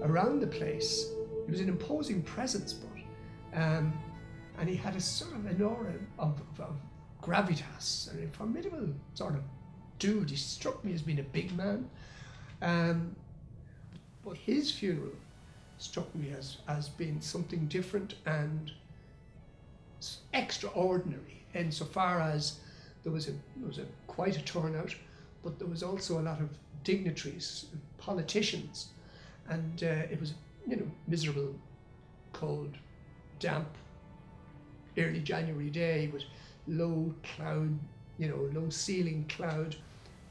around the place. He was an imposing presence, but and he had a sort of an aura of gravitas, and a formidable sort of dude. He struck me as being a big man. But his funeral struck me as being something different and extraordinary, insofar as there was quite a turnout, but there was also a lot of dignitaries, politicians, and it was, miserable, cold, damp, early January day with low cloud, low ceiling cloud.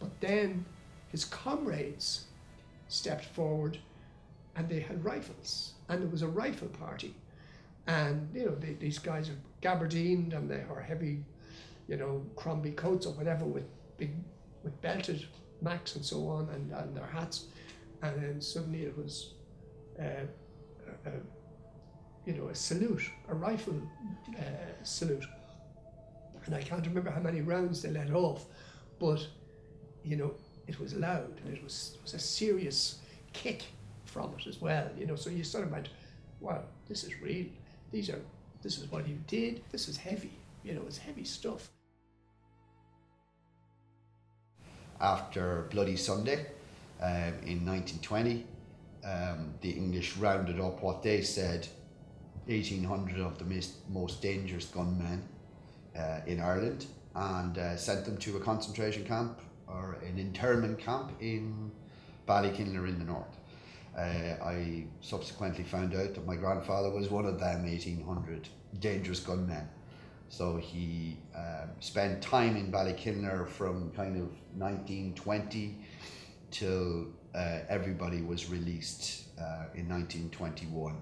But then his comrades stepped forward and they had rifles, and there was a rifle party. And, these guys are gabardined and they are heavy, Crombie coats or whatever with belted macs and so on, and their hats. And then suddenly it was, a salute, a rifle salute. And I can't remember how many rounds they let off, but, it was loud, and it was a serious kick from it as well, so you sort of went, wow, this is real. This is what you did. This is heavy, it's heavy stuff. After Bloody Sunday in 1920, the English rounded up what they said 1,800 of the most dangerous gunmen in Ireland, and sent them to a concentration camp or an internment camp in Ballykinlar in the north. I subsequently found out that my grandfather was one of them 1,800 dangerous gunmen. So he spent time in Ballykinlar from kind of 1920 till everybody was released in 1921.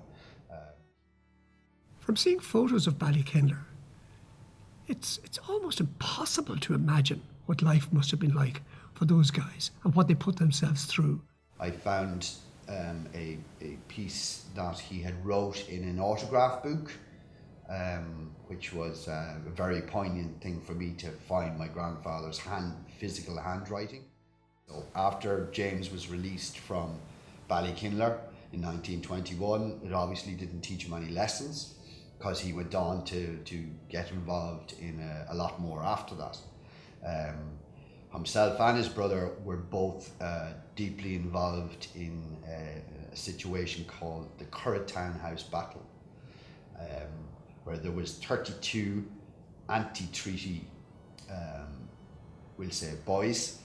From seeing photos of Ballykinlar, it's almost impossible to imagine what life must have been like for those guys and what they put themselves through. I found a piece that he had wrote in an autograph book, which was a very poignant thing for me to find my grandfather's physical handwriting. So after James was released from Ballykinlar in 1921, it obviously didn't teach him any lessons, because he went on to get involved in a lot more after that. Himself and his brother were both deeply involved in a situation called the Curratown House Battle, where there was 32 anti-treaty, we'll say, boys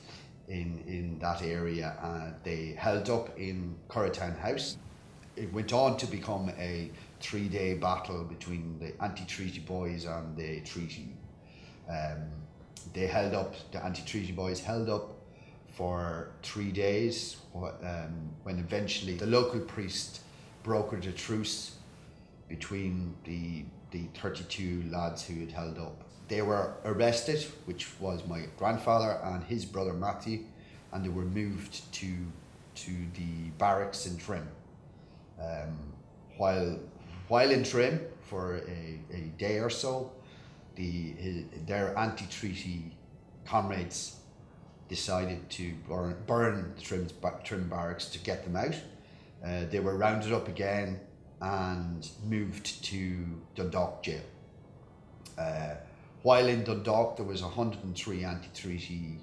in that area. They held up in Curratown House. It went on to become a 3-day battle between the anti-treaty boys and the treaty. The anti-treaty boys held up for 3 days, when eventually the local priest brokered a truce between the 32 lads who had held up. They were arrested, which was my grandfather and his brother Matthew, and they were moved to the barracks in Trim. While in Trim for a day or so, their anti-treaty comrades decided to burn the Trim barracks to get them out. They were rounded up again and moved to Dundalk jail. While in Dundalk, there was 103 anti-treaty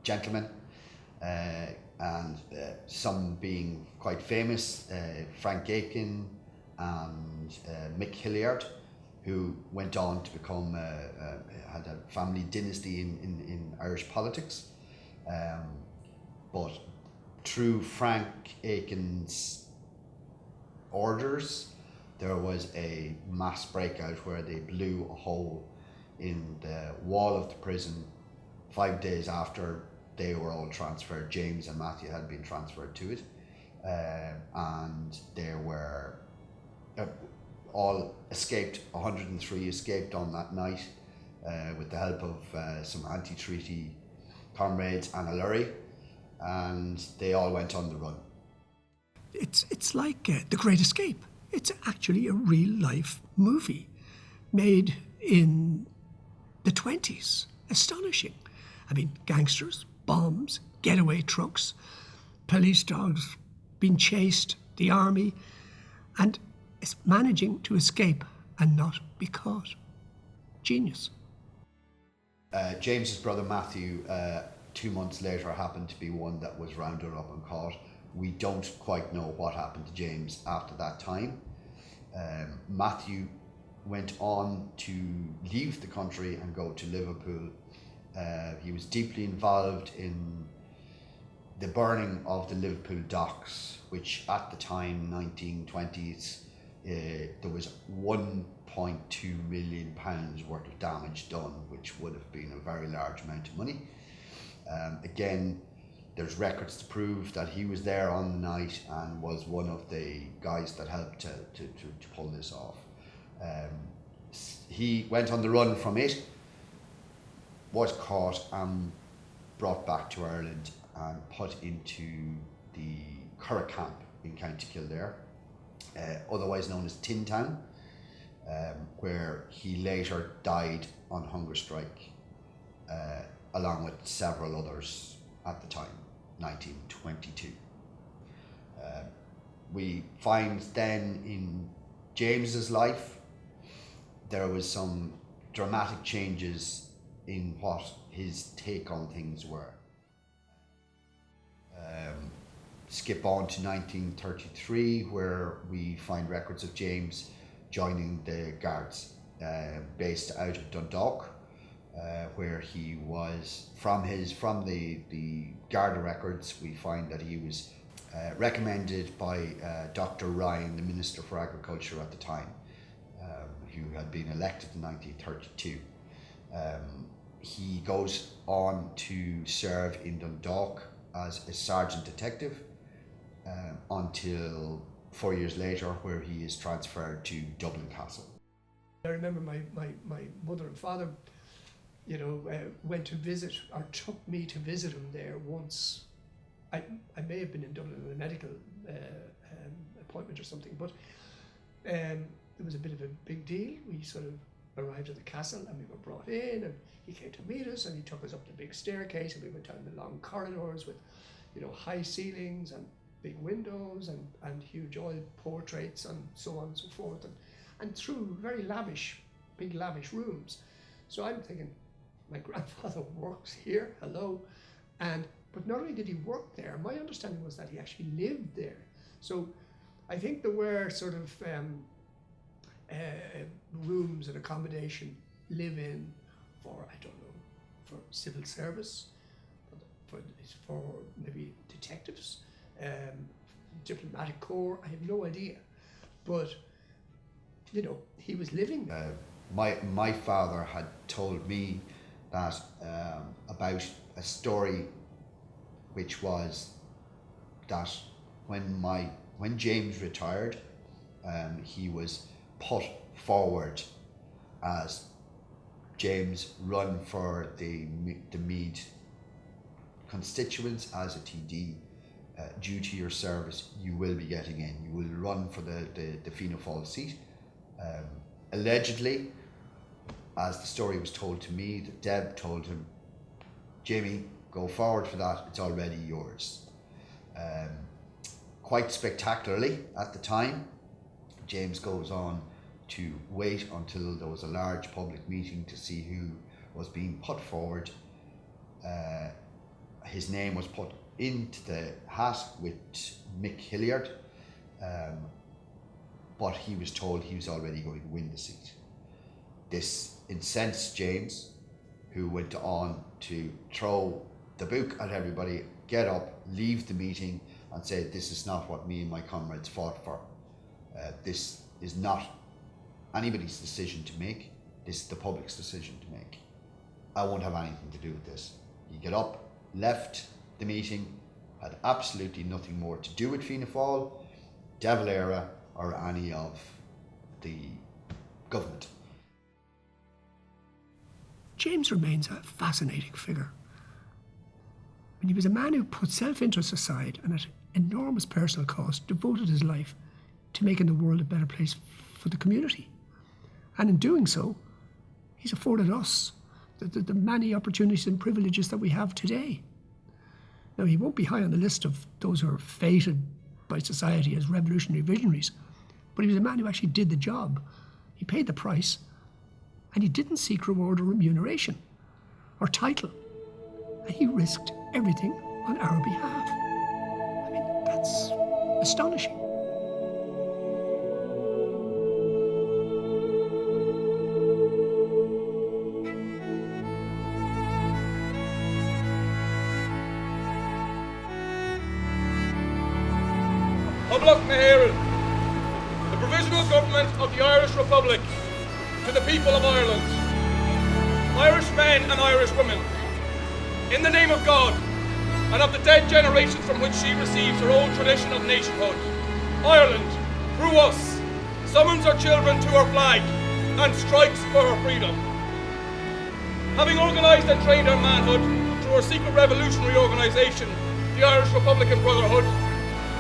gentlemen, and some being quite famous, Frank Aiken and Mick Hilliard, who went on to become, had a family dynasty in Irish politics. But through Frank Aiken's orders, there was a mass breakout where they blew a hole in the wall of the prison 5 days after they were all transferred. James and Matthew had been transferred to it, and they were all escaped. 103 escaped on that night with the help of some anti-treaty comrades and a lorry, and they all went on the run. It's like The Great Escape. It's actually a real-life movie made in the 20s. Astonishing. I mean, gangsters, bombs, getaway trucks, police dogs being chased, the army, and is managing to escape and not be caught. Genius. James's brother Matthew, 2 months later, happened to be one that was rounded up and caught. We don't quite know what happened to James after that time. Matthew went on to leave the country and go to Liverpool. He was deeply involved in the burning of the Liverpool docks, which at the time, 1920s, there was £1.2 million worth of damage done, which would have been a very large amount of money. Again, there's records to prove that he was there on the night and was one of the guys that helped to pull this off. He went on the run from it, was caught and brought back to Ireland and put into the Curragh camp in County Kildare, otherwise known as Tin Town, where he later died on hunger strike, along with several others at the time, 1922. We find then in James's life there was some dramatic changes in what his take on things were. Skip on to 1933, where we find records of James joining the Guards, based out of Dundalk, where he was, from the Garda records, we find that he was recommended by Dr. Ryan, the Minister for Agriculture at the time, who had been elected in 1932. He goes on to serve in Dundalk as a sergeant detective until 4 years later, where he is transferred to Dublin Castle. I remember my mother and father, went to visit, or took me to visit him there once. I may have been in Dublin on a medical appointment or something, but it was a bit of a big deal. We sort of arrived at the castle and we were brought in, and he came to meet us and he took us up the big staircase, and we went down the long corridors with, high ceilings and big windows and huge oil portraits and so on and so forth, and through very big lavish rooms. So I'm thinking, my grandfather works here, hello, but not only did he work there, my understanding was that he actually lived there. So I think there were sort of rooms and accommodation, live-in for civil service, for maybe detectives, diplomatic corps. I have no idea, but he was living there. My father had told me that about a story, which was that when James retired, he was put forward as James, run for the Meath constituents as a TD. Due to your service, you will be getting in. You will run for the Fianna Fáil seat. Allegedly, as the story was told to me, that Deb told him, Jamie, go forward for that, it's already yours. Quite spectacularly at the time, James goes on to wait until there was a large public meeting to see who was being put forward. His name was put into the hat with Mick Hilliard, but he was told he was already going to win the seat. This incensed James, who went on to throw the book at everybody, get up, leave the meeting and say, this is not what me and my comrades fought for. This is not anybody's decision to make. This is the public's decision to make. I won't have anything to do with this. He got up, left the meeting, had absolutely nothing more to do with Fianna Fáil, De Valera, or any of the government. James remains a fascinating figure. And he was a man who put self-interest aside and at enormous personal cost devoted his life to making the world a better place for the community. And in doing so, he's afforded us the many opportunities and privileges that we have today. Now, he won't be high on the list of those who are fated by society as revolutionary visionaries, but he was a man who actually did the job. He paid the price, and he didn't seek reward or remuneration or title. And he risked everything on our behalf. I mean, that's astonishing. The Provisional Government of the Irish Republic, to the people of Ireland, Irish men and Irish women, in the name of God and of the dead generations from which she receives her old tradition of nationhood, Ireland, through us, summons her children to her flag and strikes for her freedom. Having organised and trained her manhood through her secret revolutionary organisation, the Irish Republican Brotherhood,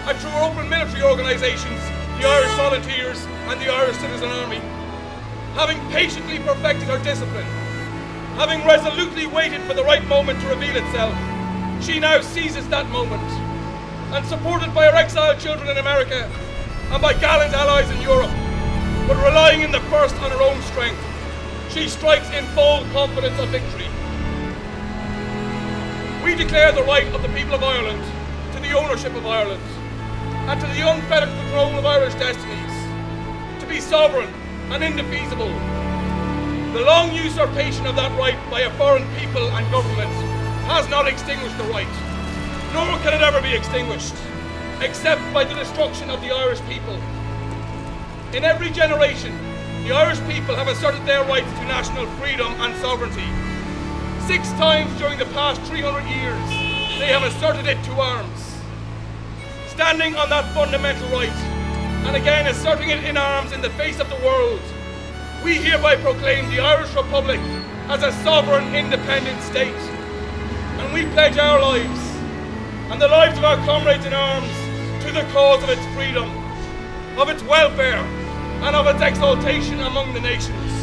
and through her open military organisations, the Irish Volunteers and the Irish Citizen Army, having patiently perfected her discipline, having resolutely waited for the right moment to reveal itself, she now seizes that moment, and supported by her exiled children in America and by gallant allies in Europe, but relying in the first on her own strength, she strikes in full confidence of victory. We declare the right of the people of Ireland to the ownership of Ireland, and to the unfettered control of Irish destinies, to be sovereign and indefeasible. The long usurpation of that right by a foreign people and government has not extinguished the right, nor can it ever be extinguished, except by the destruction of the Irish people. In every generation, the Irish people have asserted their rights to national freedom and sovereignty. 6 times during the past 300 years, they have asserted it to arms. Standing on that fundamental right, and again asserting it in arms in the face of the world, we hereby proclaim the Irish Republic as a sovereign, independent state. And we pledge our lives, and the lives of our comrades in arms, to the cause of its freedom, of its welfare, and of its exaltation among the nations.